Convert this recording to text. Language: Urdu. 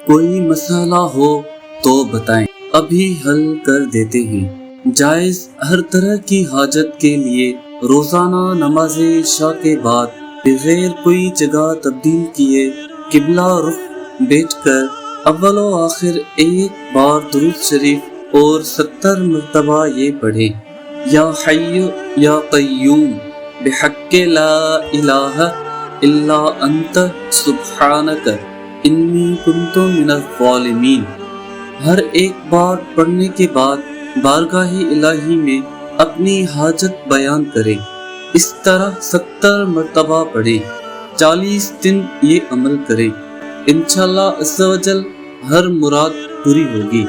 کوئی مسئلہ ہو تو بتائیں، ابھی حل کر دیتے ہیں۔ جائز ہر طرح کی حاجت کے لیے روزانہ نماز عشاء کے بعد بغیر کوئی جگہ تبدیل کیے قبلہ رخ بیٹھ کر اول و آخر ایک بار درود شریف اور 70 مرتبہ یہ پڑھیں، یا حی یا قیوم بحق لا الہ الا انت سبحانک انی کنت من الظالمین۔ ہر ایک بار پڑھنے کے بعد بارگاہ الہی میں اپنی حاجت بیان کریں۔ اس طرح 70 مرتبہ پڑھیں، 40 دن یہ عمل کریں، انشاءاللہ عز و جل ہر مراد پوری ہوگی۔